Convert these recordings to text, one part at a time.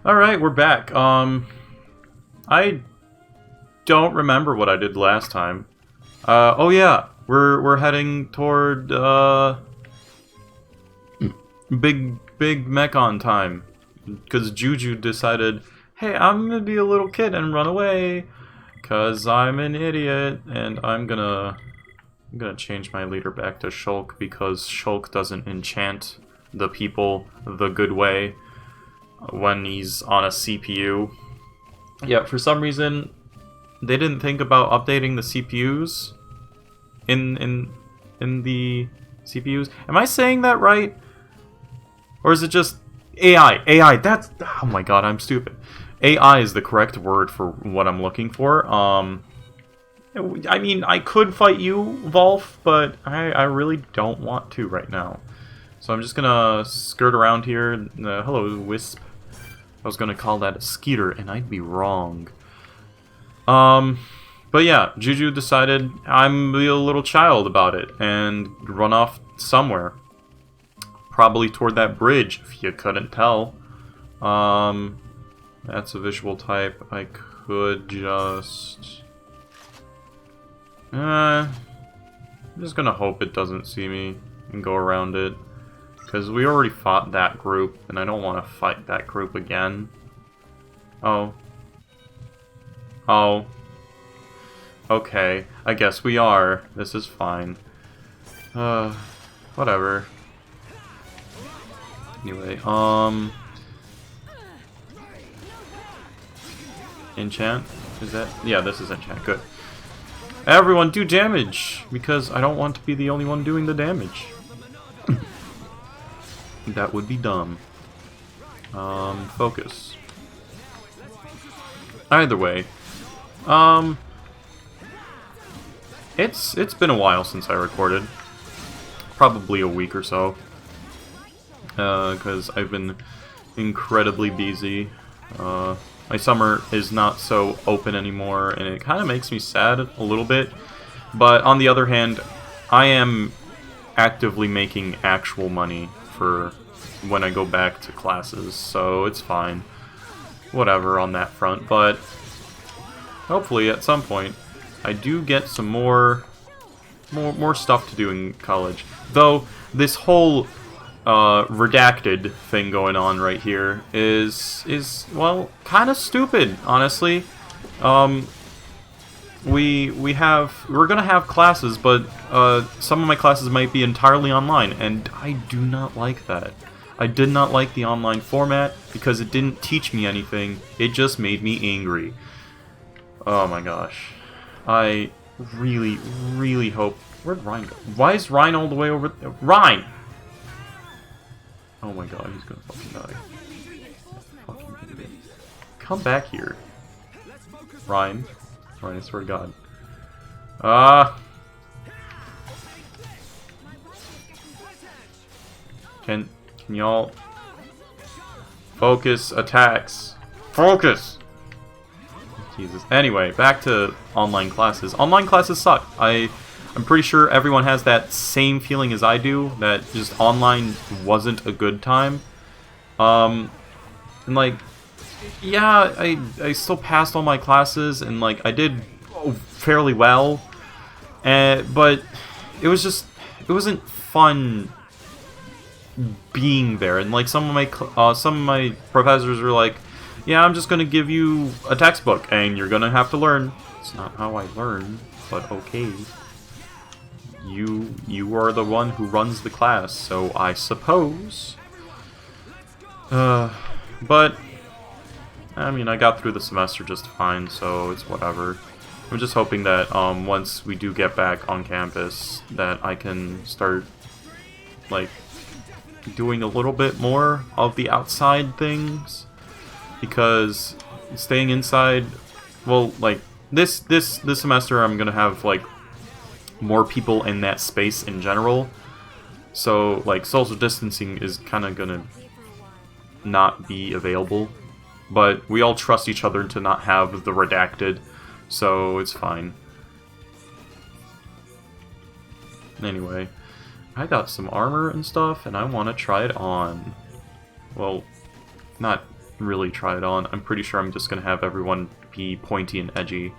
Alright, we're back. I don't remember what I did last time. Oh yeah, we're heading toward, big Mechon time. Because Juju decided, hey, I'm gonna be a little kid and run away. Because I'm an idiot, and I'm gonna change my leader back to Shulk, because Shulk doesn't enchant the people the good way when he's on a CPU. Yeah, for some reason, they didn't think about updating the CPUs in the CPUs. Am I saying that right? Or is it just AI? AI, that's... Oh my god, I'm stupid. AI is the correct word for what I'm looking for. I mean, I could fight you, Volf, but I really don't want to right now. So I'm just gonna skirt around here. Hello, Wisp. I was gonna call that a Skeeter, and I'd be wrong. But yeah, Juju decided I'm be a little child about it, and run off somewhere. Probably toward that bridge, if you couldn't tell. That's a visual type. I could just... I'm just gonna hope it doesn't see me and go around it. Because we already fought that group, and I don't want to fight that group again. Oh. Oh. Okay, I guess we are. This is fine. Whatever. Anyway, enchant? Is that? Yeah, this is enchant. Good. Everyone do damage! Because I don't want to be the only one doing the damage. That would be dumb. Focus. Either way. It's been a while since I recorded. Probably a week or so. Because I've been incredibly busy. My summer is not so open anymore, and it kind of makes me sad a little bit. But on the other hand, I am actively making actual money for when I go back to classes, so it's fine. Whatever on that front, but hopefully at some point I do get some more stuff to do in college. Though this whole redacted thing going on right here is well, kind of stupid, honestly. We're gonna have classes, but some of my classes might be entirely online, and I do not like that. I did not like the online format because it didn't teach me anything. It just made me angry. Oh my gosh. I really, really hope... Where'd Ryan go? Why is Ryan all the way over... Ryan! Oh my god, he's gonna fucking die. Fucking idiot. Come back here. Ryan. Ryan, I swear to god. Can y'all... Focus attacks. Focus! Jesus. Anyway, back to online classes. Online classes suck. I'm pretty sure everyone has that same feeling as I do, that just online wasn't a good time. And like, yeah, I still passed all my classes, and like, I did fairly well. But it wasn't fun being there, and like some of my professors were like, yeah, I'm just gonna give you a textbook and you're gonna have to learn. It's not how I learn, but okay. You are the one who runs the class, so I suppose. But I mean, I got through the semester just fine, so it's whatever. I'm just hoping that once we do get back on campus, that I can start like doing a little bit more of the outside things, because staying inside, well, like this semester I'm gonna have like more people in that space in general, so like social distancing is kind of gonna not be available, but we all trust each other to not have the redacted, so it's fine. Anyway, I got some armor and stuff, and I want to try it on. Well, not really try it on. I'm pretty sure I'm just gonna have everyone be pointy and edgy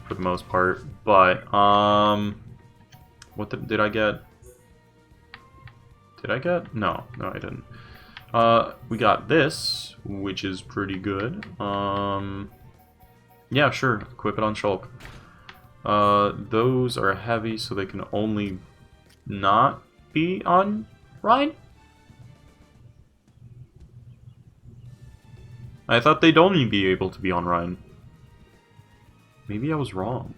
for the most part. But did I get? Did I get? No, I didn't. We got this, which is pretty good. Yeah, sure, equip it on Shulk. Those are heavy, so they can only not be on Rhine? I thought they'd only be able to be on Rhine. Maybe I was wrong.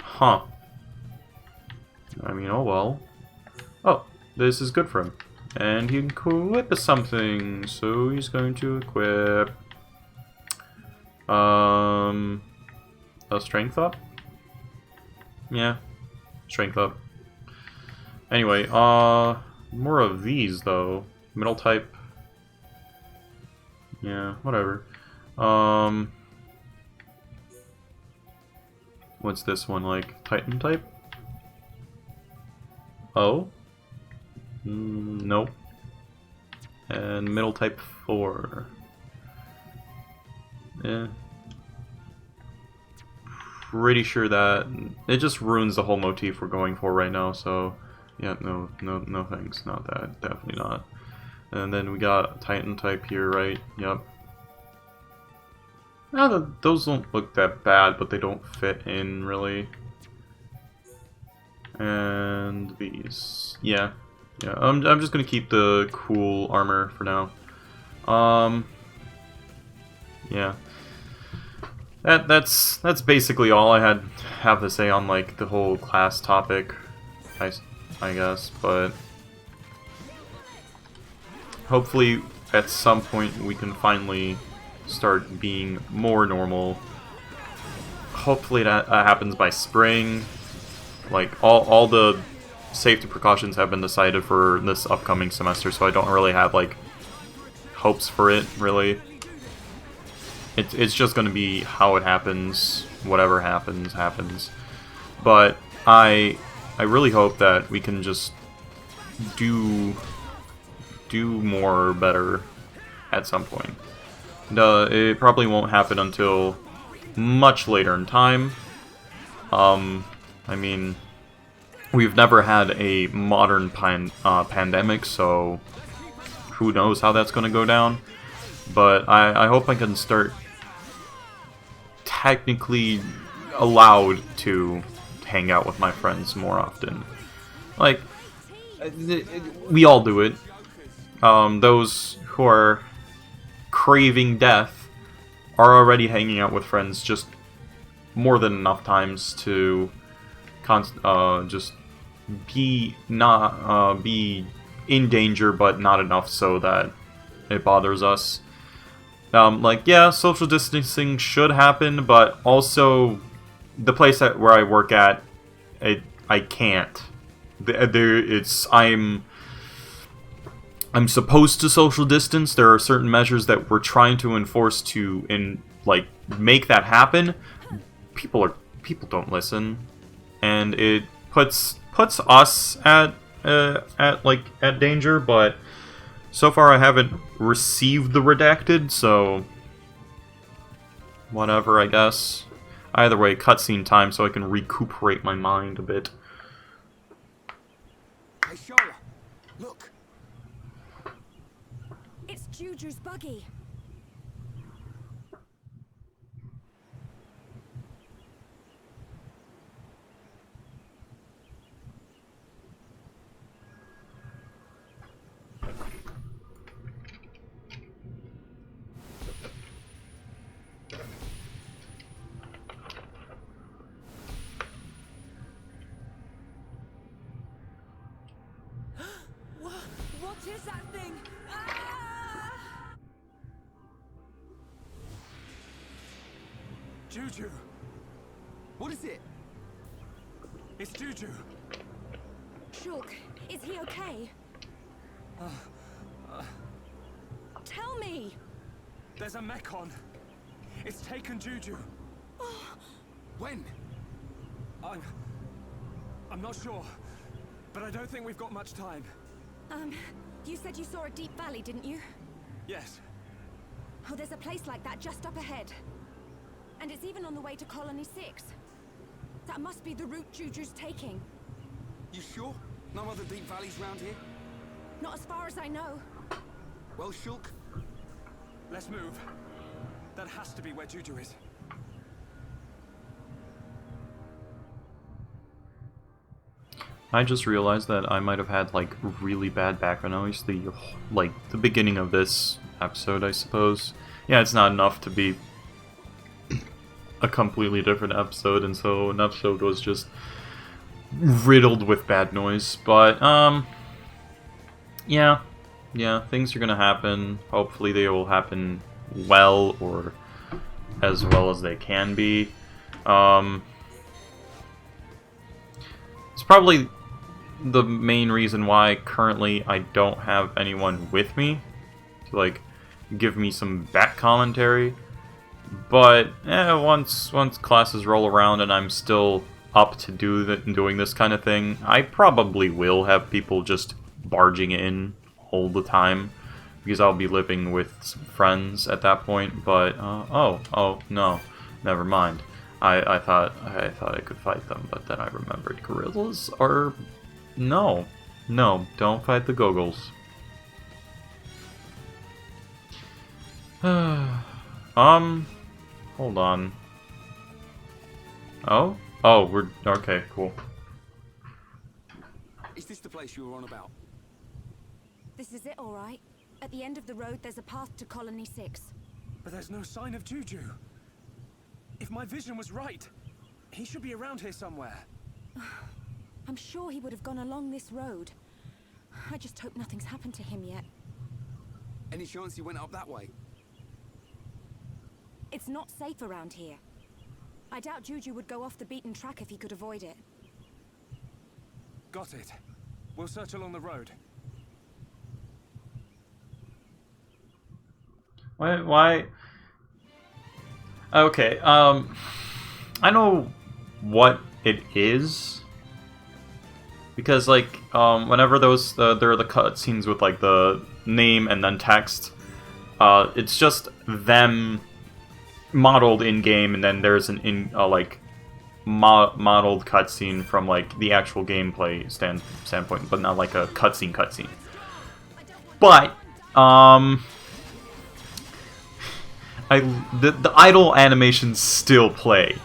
Huh. I mean, oh well. Oh, this is good for him. And he can equip something, so he's going to equip... a strength up? Yeah, strength up. Anyway, more of these, though. Middle type. Yeah, whatever. What's this one like? Titan type? Oh? Nope. And middle type 4. Yeah. Pretty sure that it just ruins the whole motif we're going for right now, so yeah, no thanks. Not that. Definitely not. And then we got Titan type here, right? Yep. Now those don't look that bad, but they don't fit in really. And these, yeah. I'm just gonna keep the cool armor for now. Yeah. That's basically all I have to say on like the whole class topic, I guess. But hopefully at some point we can finally start being more normal. Hopefully that happens by spring. Like all the safety precautions have been decided for this upcoming semester, so I don't really have like hopes for it really. It's just going to be how it happens. Whatever happens, happens. But I really hope that we can just do more better at some point. It probably won't happen until much later in time. I mean, we've never had a modern pandemic, so who knows how that's going to go down. But I hope I can start technically allowed to hang out with my friends more often. Like, we all do it. Those who are craving death are already hanging out with friends just more than enough times to just be in danger, but not enough so that it bothers us. Like, yeah, social distancing should happen, but also the place where I work at, I can't. I'm supposed to social distance. There are certain measures that we're trying to enforce to make that happen. People don't listen, and it puts us at danger. But so far, I haven't received the redacted, so whatever, I guess. Either way, cutscene time, so I can recuperate my mind a bit. Hey, Shola, look. It's Juju's buggy. What is that thing? Ah! Juju. What is it? It's Juju. Shulk, is he okay? Tell me! There's a mech on. It's taken Juju. When? I'm not sure, but I don't think we've got much time. You said you saw a deep valley, didn't you? Yes. Oh, there's a place like that just up ahead. And it's even on the way to Colony 6. That must be the route Juju's taking. You sure? No other deep valleys round here? Not as far as I know. Well, Shulk, Let's move. That has to be where Juju is. I just realized that I might have had like really bad background noise the beginning of this episode, I suppose. Yeah, it's not enough to be a completely different episode, and so an episode was just riddled with bad noise. But yeah, things are gonna happen. Hopefully they will happen well, or as well as they can be. It's probably the main reason why currently I don't have anyone with me to like give me some back commentary. But once classes roll around and I'm still up to doing this kind of thing, I probably will have people just barging in all the time, because I'll be living with some friends at that point. But oh no, never mind. I thought I could fight them, but then I remembered gorillas are no, don't fight the goggles. Hold on. Oh, we're okay, cool. is this the place you were on about? This is it, all right. At the end of the road, there's a path to Colony 6. But there's no sign of Juju. If my vision was right, he should be around here somewhere. I'm sure he would have gone along this road. I just hope nothing's happened to him yet. Any chance he went up that way? It's not safe around here. I doubt Juju would go off the beaten track if he could avoid it. Got it. We'll search along the road. Why? Okay, I know what it is, because like whenever there are the cutscenes with like the name and then text, it's just them modeled in game, and then there's an modeled cutscene from like the actual gameplay standpoint, but not like a cutscene. But the idle animations still play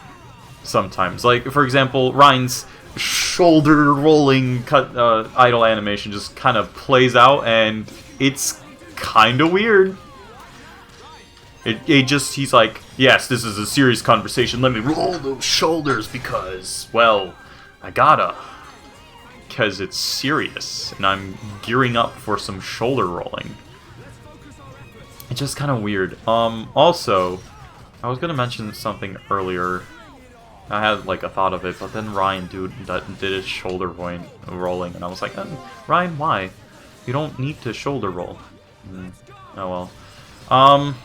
sometimes. Like, for example, Ryan's shoulder rolling idle animation just kind of plays out, and it's kind of weird. He's like, yes, this is a serious conversation. Let me roll those shoulders because, well, I gotta. Because it's serious, and I'm gearing up for some shoulder rolling. It's just kind of weird. Also, I was gonna mention something earlier. I had like a thought of it, but then Ryan did his shoulder rolling, and I was like, Ryan, why? You don't need to shoulder roll. Oh well.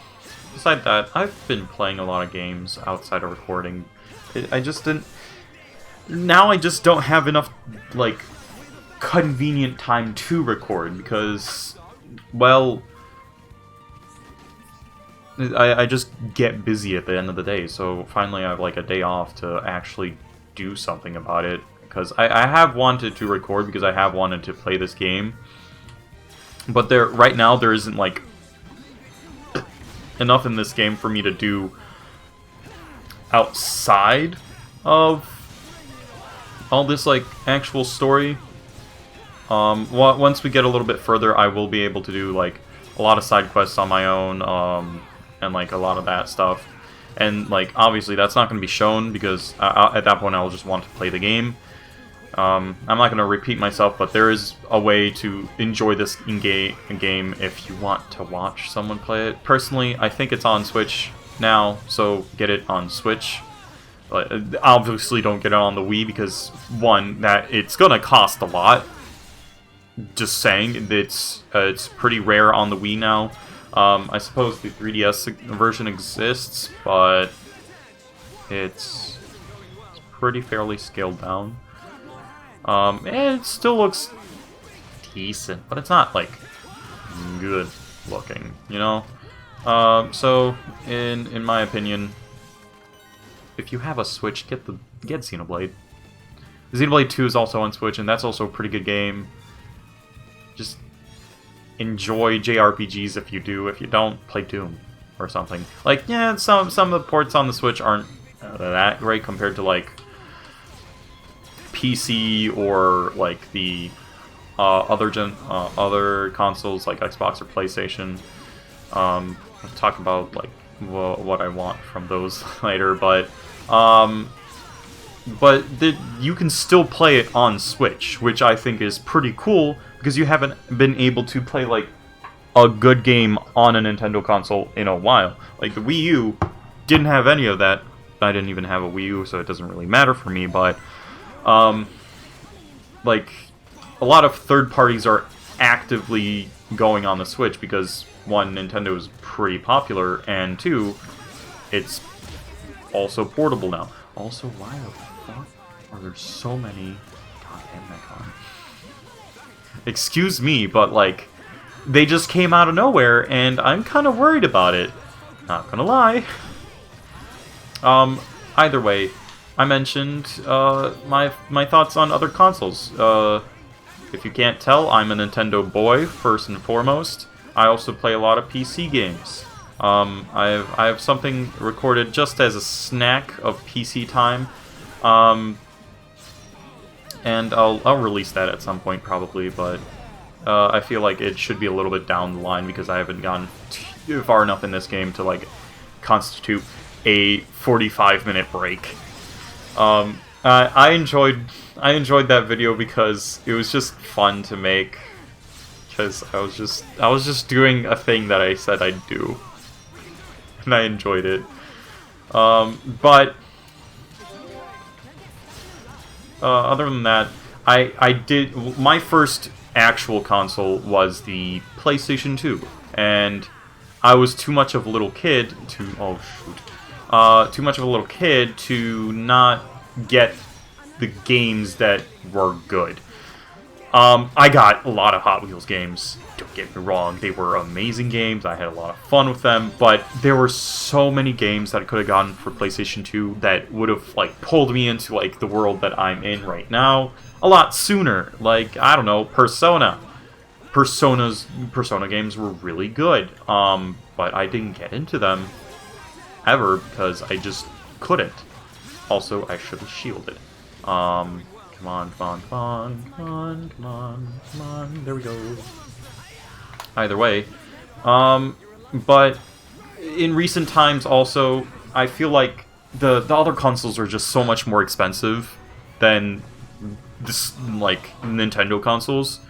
Besides that, I've been playing a lot of games outside of recording. I just didn't. Now I just don't have enough like convenient time to record because, well, I just get busy at the end of the day, so finally I have like a day off to actually do something about it, because I have wanted to record because I have wanted to play this game, but right now there isn't like enough in this game for me to do outside of all this like actual story. Once we get a little bit further, I will be able to do like a lot of side quests on my own, and like a lot of that stuff, and like obviously that's not going to be shown because at that point I'll just want to play the game. I'm not going to repeat myself, but there is a way to enjoy this game if you want to watch someone play it. Personally, I think it's on Switch now, so get it on Switch. Obviously don't get it on the Wii because, one, that it's going to cost a lot. Just saying, it's pretty rare on the Wii now. I suppose the 3DS version exists, but it's pretty fairly scaled down. And it still looks decent, but it's not like good looking, you know? So, in my opinion, if you have a Switch, get Xenoblade. Xenoblade 2 is also on Switch, and that's also a pretty good game. Just enjoy JRPGs if you do. If you don't, play Doom or something. Like, yeah, some of the ports on the Switch aren't that great compared to, like, PC or, like, the other consoles like Xbox or PlayStation. I'll talk about, like, what I want from those later, but you can still play it on Switch, which I think is pretty cool, because you haven't been able to play, like, a good game on a Nintendo console in a while. Like, the Wii U didn't have any of that. I didn't even have a Wii U, so it doesn't really matter for me, but, like, a lot of third parties are actively going on the Switch, because, one, Nintendo is pretty popular, and two, it's also portable now. Also, why the fuck are there so many goddamn Mechon? Excuse me, but, like, they just came out of nowhere, and I'm kind of worried about it. Not gonna lie. Either way, I mentioned my thoughts on other consoles. If you can't tell, I'm a Nintendo boy, first and foremost. I also play a lot of PC games. I have something recorded just as a snack of PC time, and I'll release that at some point probably, but I feel like it should be a little bit down the line because I haven't gone too far enough in this game to, like, constitute a 45-minute break. I enjoyed that video because it was just fun to make, because I was just doing a thing that I said I'd do, and I enjoyed it. But other than that, I did my first actual console was the PlayStation 2, and I was too much of a little kid to not get the games that were good. I got a lot of Hot Wheels games, don't get me wrong, they were amazing games, I had a lot of fun with them, but there were so many games that I could have gotten for PlayStation 2 that would have, like, pulled me into, like, the world that I'm in right now a lot sooner. Like, I don't know, Persona games were really good, but I didn't get into them ever because I just couldn't. Also, I should have shielded. Come on. There we go. Either way. But in recent times also, I feel like the other consoles are just so much more expensive than this, like, Nintendo consoles.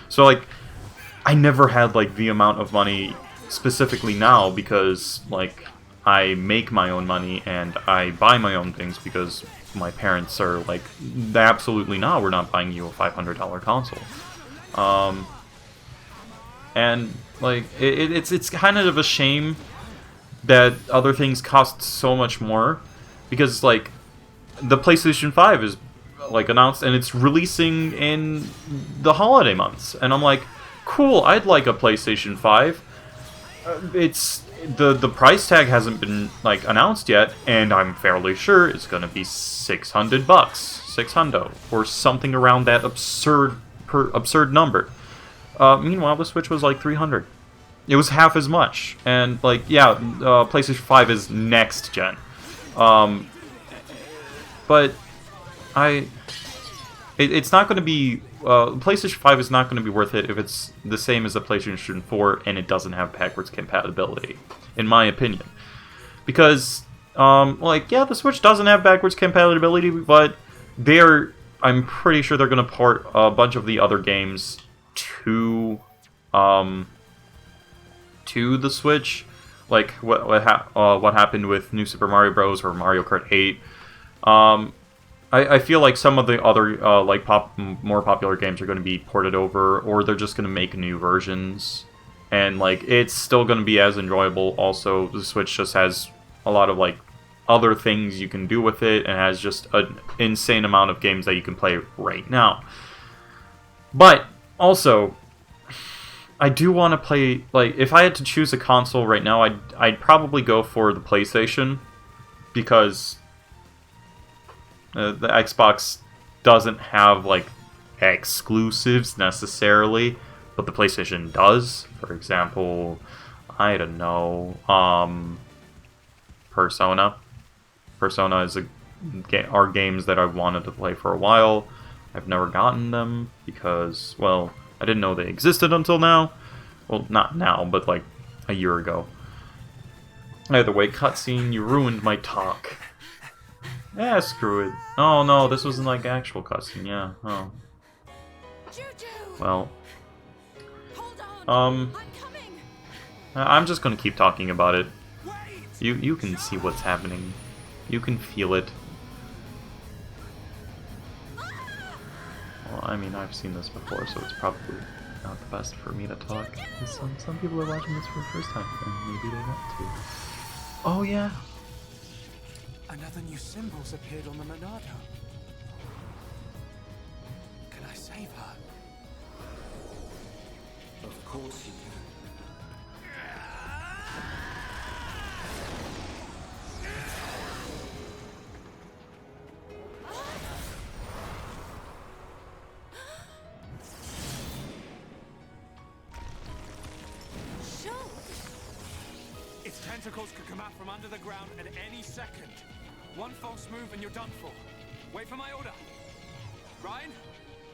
So, like, I never had, like, the amount of money specifically now because, like, I make my own money and I buy my own things because my parents are like, absolutely not, we're not buying you a $500 console. And, like, it's kind of a shame that other things cost so much more, because, like, the PlayStation 5 is, like, announced and it's releasing in the holiday months, and I'm like, cool, I'd like a PlayStation 5. It's the price tag hasn't been, like, announced yet, and I'm fairly sure it's gonna be $600, $600, or something around that absurd number. Meanwhile, the Switch was like $300. It was half as much, and, like, yeah, PlayStation 5 is next gen, but it's not going to be. PlayStation 5 is not going to be worth it if it's the same as the PlayStation 4 and it doesn't have backwards compatibility, in my opinion. Because, like, yeah, the Switch doesn't have backwards compatibility, but I'm pretty sure they're going to port a bunch of the other games to the Switch, like what happened with New Super Mario Bros. Or Mario Kart 8. I feel like some of the other more popular games are going to be ported over, or they're just going to make new versions, and, like, it's still going to be as enjoyable. Also, the Switch just has a lot of, like, other things you can do with it, and has just an insane amount of games that you can play right now. But also, I do want to play, like, if I had to choose a console right now, I'd probably go for the PlayStation, because the Xbox doesn't have, like, exclusives necessarily, but the PlayStation does. For example, I don't know, Persona. Persona is are games that I've wanted to play for a while. I've never gotten them because, well, I didn't know they existed until now. Well, not now, but like a year ago. Either way, cutscene, you ruined my talk. Yeah, screw it. Oh no, this wasn't like actual cutscene, yeah. Oh. Juju! Well. Hold on. I'm coming. I'm just gonna keep talking about it. You can see what's happening. You can feel it. Well, I mean, I've seen this before, so it's probably not the best for me to talk. Some people are watching this for the first time, and maybe they want to. Oh yeah. Another new symbol's appeared on the Monado. Can I save her? Of course you can. Its tentacles could come out from under the ground at any second. One false move and you're done for. Wait for my order. Ryan,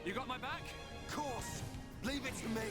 you got my back? Of course. Leave it to me.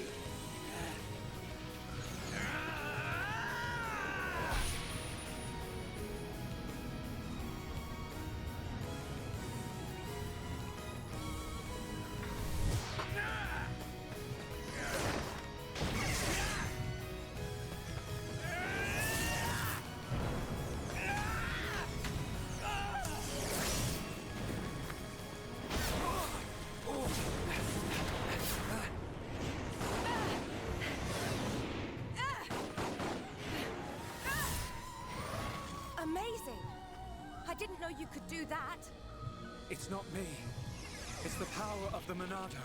Amazing! I didn't know you could do that. It's not me. It's the power of the Monado.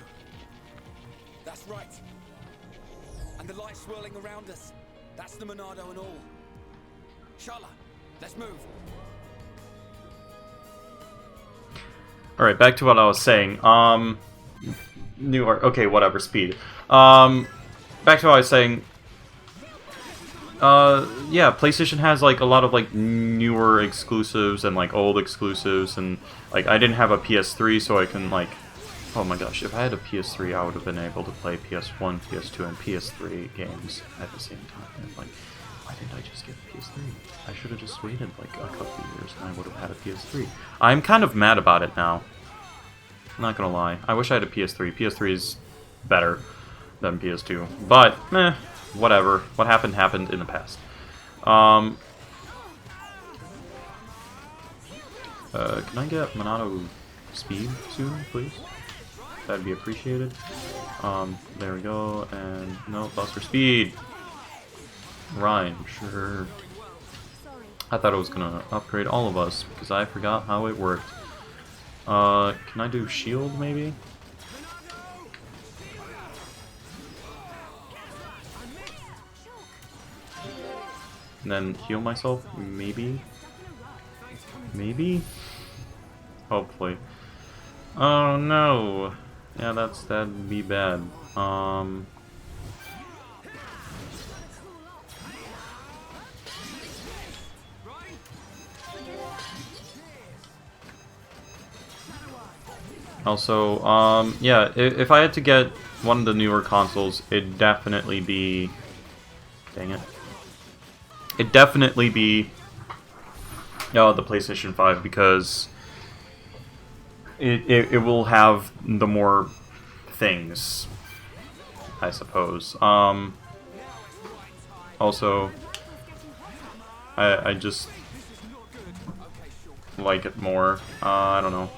That's right. And the light swirling around us. That's the Monado and all. Shala, let's move. Alright, back to what I was saying. New art. Okay, whatever, speed. Back to what I was saying. Yeah, PlayStation has like a lot of like newer exclusives and like old exclusives, and like I didn't have a PS3, so I can like, oh my gosh, if I had a PS3, I would have been able to play PS1, PS2, and PS3 games at the same time. And like, why didn't I just get a PS3? I should have just waited like a couple of years, and I would have had a PS3. I'm kind of mad about it now. I'm not gonna lie. I wish I had a PS3. PS3 is better than PS2, but meh. Whatever. What happened happened in the past. Can I get Monado speed soon, please? That'd be appreciated. There we go, and no, Buster speed. Ryan, sure. I thought it was gonna upgrade all of us because I forgot how it worked. Can I do shield maybe? And then heal myself, maybe? Maybe? Hopefully. Oh no! Yeah, that'd be bad. Also, yeah, if I had to get one of the newer consoles, it'd definitely be... Dang it. It'd definitely be the PlayStation 5, because it will have the more things, I suppose. Also, I just like it more. I don't know.